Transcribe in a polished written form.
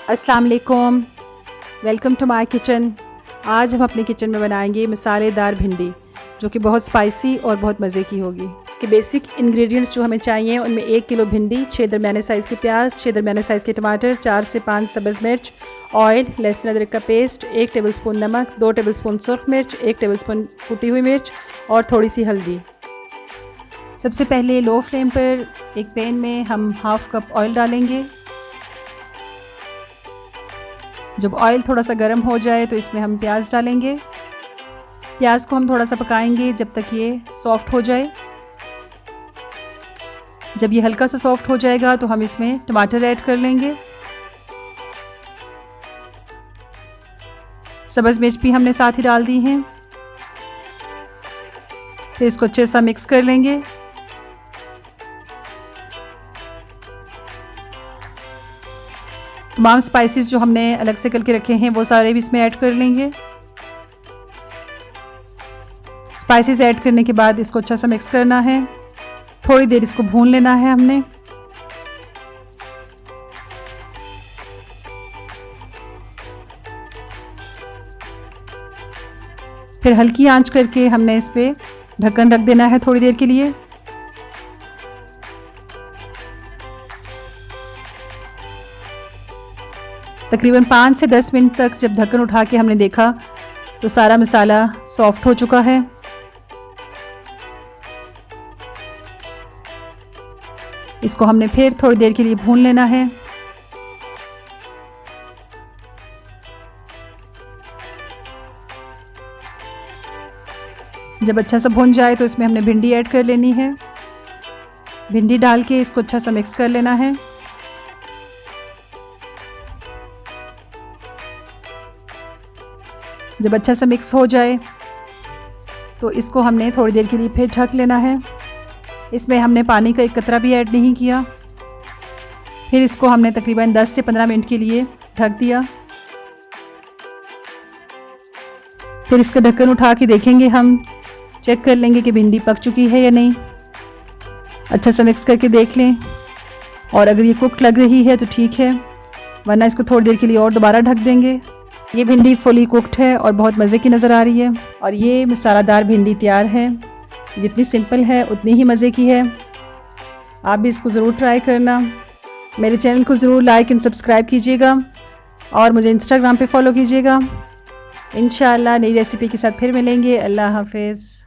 अस्सलाम वालेकुम, welcome to my kitchen. आज हम अपने किचन में बनाएंगे मसालेदार भिंडी, जो कि बहुत स्पाइसी और बहुत मज़े की होगी। कि बेसिक इंग्रेडिएंट्स जो हमें चाहिए उनमें 1 किलो भिंडी, 6 दरमियाने साइज़ के प्याज, 6 दरमियाने साइज़ के टमाटर, 4 से 5 सब्ज़ मिर्च, ऑयल, लहसुन अदरक का पेस्ट, 1 टेबलस्पून नमक, 2 टेबलस्पून सुर्ख मिर्च, 1 टेबलस्पून कुटी हुई मिर्च और थोड़ी सी हल्दी। सबसे पहले लो फ्लेम पर एक पैन में हम हाफ़ कप ऑयल डालेंगे। जब ऑयल थोड़ा सा गर्म हो जाए तो इसमें हम प्याज डालेंगे। प्याज को हम थोड़ा सा पकाएंगे जब तक ये सॉफ़्ट हो जाए। जब ये हल्का सा सॉफ़्ट हो जाएगा तो हम इसमें टमाटर ऐड कर लेंगे। सब्ज़ मिर्च भी हमने साथ ही डाल दी हैं। फिर इसको अच्छे से मिक्स कर लेंगे। तमाम स्पाइसेस जो हमने अलग से करके रखे हैं वो सारे भी इसमें ऐड कर लेंगे। स्पाइसेस ऐड करने के बाद इसको अच्छा सा मिक्स करना है। थोड़ी देर इसको भून लेना है हमने। फिर हल्की आंच करके हमने इस पे ढक्कन रख देना है थोड़ी देर के लिए। तकरीबन 5 से 10 मिनट तक जब ढक्कन उठा के हमने देखा तो सारा मसाला सॉफ्ट हो चुका है। इसको हमने फिर थोड़ी देर के लिए भून लेना है। जब अच्छा सा भून जाए तो इसमें हमने भिंडी ऐड कर लेनी है। भिंडी डाल के इसको अच्छा सा मिक्स कर लेना है। जब अच्छा सा मिक्स हो जाए तो इसको हमने थोड़ी देर के लिए फिर ढक लेना है। इसमें हमने पानी का एक कतरा भी ऐड नहीं किया। फिर इसको हमने तकरीबन 10 से 15 मिनट के लिए ढक दिया। फिर इसका ढक्कन उठा के देखेंगे, हम चेक कर लेंगे कि भिंडी पक चुकी है या नहीं। अच्छा सा मिक्स करके देख लें और अगर ये कुक लग रही है तो ठीक है, वरना इसको थोड़ी देर के लिए और दोबारा ढक देंगे। ये भिंडी फुली कुक्ड है और बहुत मज़े की नज़र आ रही है। और ये मसालेदार भिंडी तैयार है। जितनी सिंपल है उतनी ही मज़े की है। आप भी इसको ज़रूर ट्राई करना। मेरे चैनल को ज़रूर लाइक एंड सब्सक्राइब कीजिएगा और मुझे इंस्टाग्राम पे फॉलो कीजिएगा। इंशाअल्लाह नई रेसिपी के साथ फिर मिलेंगे। अल्लाह हाफ़िज़।